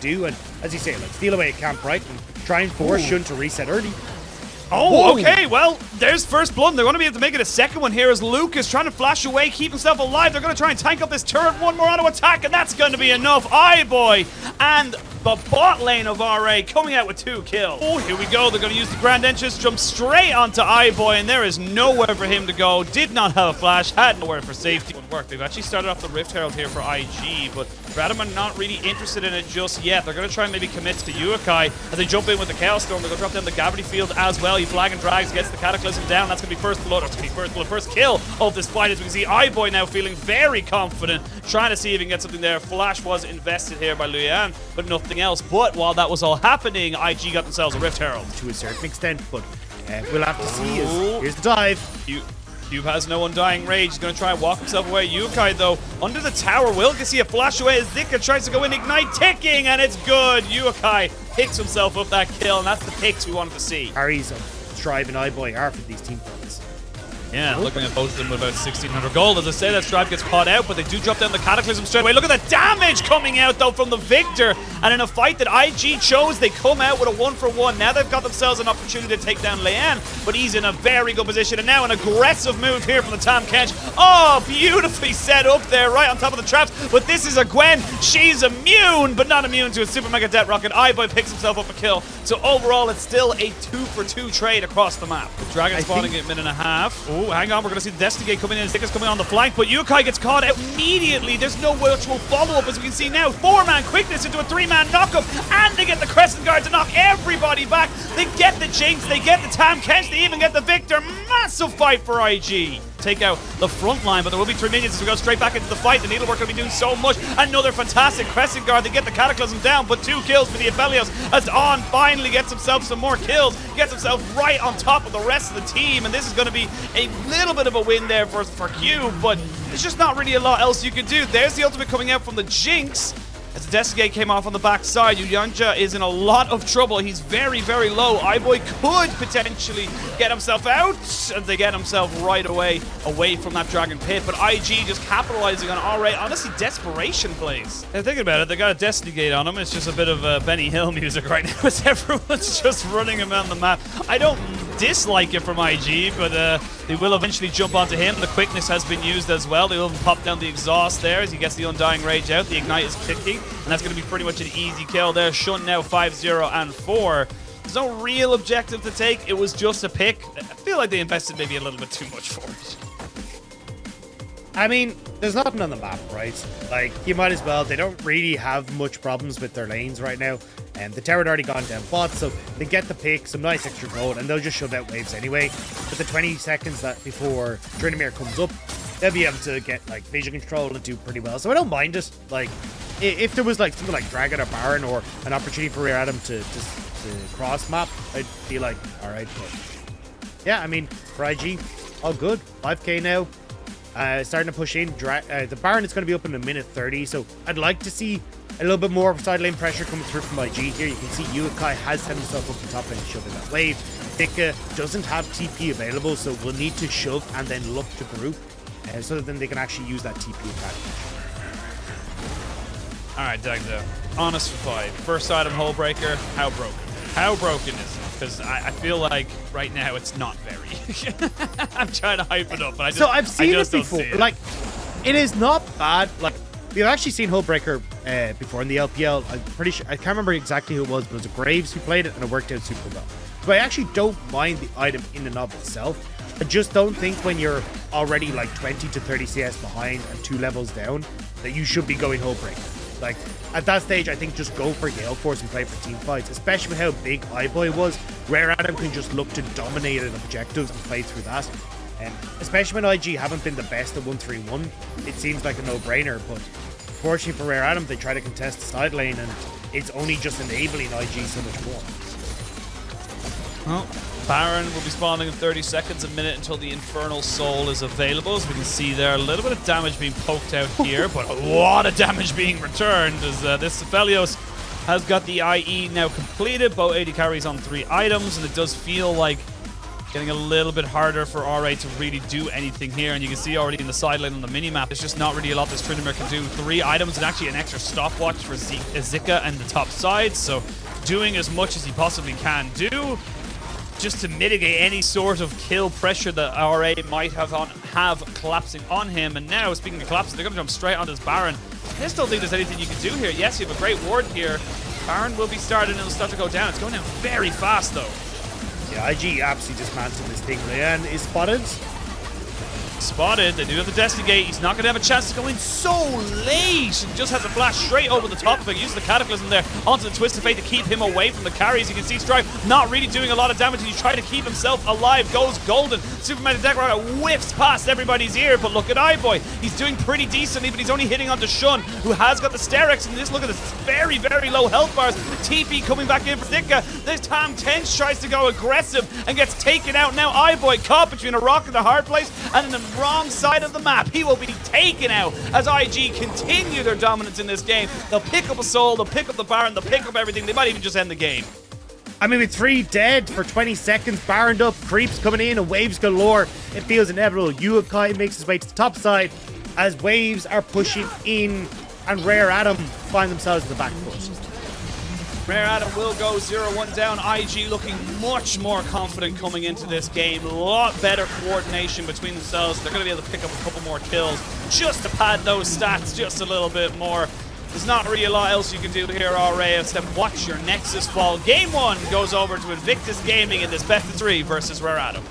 do, and as you say, like steal away a camp, right, and try and force Xun to reset early. Oh, okay, well, there's first blood. They're going to be able to make it a second one here as Lucas trying to flash away, keep himself alive. They're going to try and tank up this turret. One more auto attack, and that's going to be enough. iBoy and the bot lane of RA coming out with 2 kills. Oh, here we go. They're going to use the Grand Entrance, jump straight onto iBoy, and there is nowhere for him to go. Did not have a flash, had nowhere for safety. Would work. They've actually started off the Rift Herald here for IG, but Radam are not really interested in it just yet. They're going to try and maybe commit to Yukai as they jump in with the Chaos Storm. They're going to drop down the Gravity Field as well. He flag and drags, gets the Cataclysm down. That's going to be first blood. That's going to be first blood, first kill of this fight. As we can see, iBoy now feeling very confident, trying to see if he can get something there. Flash was invested here by Luyan, but nothing else. But while that was all happening, IG got themselves a Rift Herald. To a certain extent, but we'll have to see. Here's the dive. Cube has no undying rage. He's going to try and walk himself away. Yukai, though, under the tower. Will can see a flash away as Zika tries to go in. Ignite ticking, and it's good. Yukai picks himself up that kill, and that's the picks we wanted to see. Harry's Strive and iBoy are for these team fights. Yeah, looking at both of them with about 1,600 gold. As I say, that Strive gets caught out, but they do drop down the Cataclysm straight away. Look at the damage coming out, though, from the Victor. And in a fight that IG chose, they come out with a 1-for-1. Now they've got themselves an opportunity to take down Leanne, but he's in a very good position. And now an aggressive move here from the Tam Kench. Oh, beautifully set up there, right on top of the traps. But this is a Gwen. She's immune, but not immune to a Super Mega Death Rocket. iBoy picks himself up a kill. So overall, it's still a 2-for-2 trade across the map. The Dragon spawning at minute and a half. Oh, hang on, we're going to see the Destiny Gate coming in. Zika's coming on the flank, but Yukai gets caught out immediately. There's no virtual follow-up, as we can see now. 4-man quickness into a 3-man knockup, and they get the Crescent Guard to knock everybody back. They get the Jinx, they get the Tam Kench, they even get the Victor. Massive fight for IG. Take out the front line, but there will be 3 minions as we go straight back into the fight. The Needlework going to be doing so much. Another fantastic Crescent Guard. They get the Cataclysm down, but 2 kills for the Aphelios as On finally gets himself some more kills. Gets himself right on top of the rest of the team, and this is going to be a little bit of a win there for Cube, but there's just not really a lot else you can do. There's the ultimate coming out from the Jinx. As the Destiny Gate came off on the backside, Yuyanja is in a lot of trouble. He's very, very low. iBoy could potentially get himself out, and they get himself right away from that Dragon Pit. But IG just capitalizing on RA. Honestly, desperation plays. And thinking about it, they got a Destiny Gate on him. It's just a bit of Benny Hill music right now as everyone's just running him on the map. I don't dislike it from IG, but they will eventually jump onto him. The quickness has been used as well. They will pop down the exhaust there as he gets the Undying Rage out. The Ignite is kicking, and that's going to be pretty much an easy kill there. Xun now 5-0 and 4. There's no real objective to take. It was just a pick. I feel like they invested maybe a little bit too much for it. I mean, there's nothing on the map, right? Like, you might as well. They don't really have much problems with their lanes right now. And the tower had already gone down bot, so they get the pick, some nice extra gold, and they'll just shove out waves anyway. But the 20 seconds that before Trinamere comes up, they'll be able to get, like, vision control and do pretty well. So I don't mind it. Like, if there was, like, something like Dragon or Baron or an opportunity for Rare Adam to cross map, I'd be like, all right. But yeah, I mean, for IG, all good. 5k now. Starting to push in. The Baron is going to be up in a minute 30, so I'd like to see a little bit more side lane pressure coming through from IG here. You can see Yukai has set himself up the top lane, shoving that wave. Dika doesn't have TP available, so we'll need to shove and then look to group, so that then they can actually use that TP advantage. Alright, Dagdo. Honest for 5. First item, Hullbreaker. How broken? How broken is it? Because I feel like right now it's not very. I'm trying to hype it up, but I've seen it before. Like, it is not bad. Like, we've actually seen Hullbreaker before in the LPL. I'm pretty sure, I can't remember exactly who it was, but it was a Graves who played it, and it worked out super well. So I actually don't mind the item in and of itself. I just don't think when you're already like 20 to 30 CS behind and 2 levels down that you should be going Hullbreaker. Like, at that stage, I think just go for Gale Force and play for team fights, especially with how big iBoy was. Rare Adam can just look to dominate at objectives and play through that. And especially when IG haven't been the best at 1-3-1, it seems like a no-brainer. But fortunately for Rare Adam, they try to contest the side lane, and it's only just enabling IG so much more. Well, Baron will be spawning in 30 seconds, a minute until the Infernal Soul is available. As we can see there, a little bit of damage being poked out here, but a lot of damage being returned as this Aphelios has got the IE now completed. Both 80 carries on 3 items, and it does feel like Getting a little bit harder for RA to really do anything here, and you can see already in the sideline on the minimap, there's just not really a lot this Tryndamere can do. 3 items and actually an extra stopwatch for Zika and the top side, so doing as much as he possibly can do just to mitigate any sort of kill pressure that RA might have collapsing on him. And now, speaking of collapsing, they're going to jump straight onto this Baron. I just don't think there's anything you can do here. Yes, you have a great ward here. Baron will be started and it'll start to go down. It's going down very fast, though. Yeah, IG absolutely dismantled this thing. Leon is spotted. Spotted. They do have the Destiny Gate. He's not going to have a chance to go in so late. And just has a flash straight over the top of it. Uses the Cataclysm there onto the Twisted Fate to keep him away from the carries. You can see Stripe not really doing a lot of damage. He's trying to keep himself alive. Goes golden. Superman Deck Rider whiffs past everybody's ear. But look at iBoy. He's doing pretty decently, but he's only hitting onto Shun, who has got the Sterex. And just look at this very, very low health bars. TP coming back in for Zika. This time Tench tries to go aggressive and gets taken out. Now iBoy caught between a rock and a hard place and in the wrong side of the map. He will be taken out as IG continue their dominance in this game. They'll pick up a soul, they'll pick up the Baron, they'll pick up everything. They might even just end the game. I mean, with 3 dead for 20 seconds, Baroned up, creeps coming in, and waves galore. It feels inevitable. Yukai makes his way to the top side as waves are pushing in, and Rare Adam find themselves in the back foot. Rare Adam will go 0-1 down. IG looking much more confident coming into this game. A lot better coordination between themselves. They're going to be able to pick up a couple more kills just to pad those stats just a little bit more. There's not really a lot else you can do here, RA, except watch your Nexus fall. Game 1 goes over to Invictus Gaming in this best of 3 versus Rare Adam.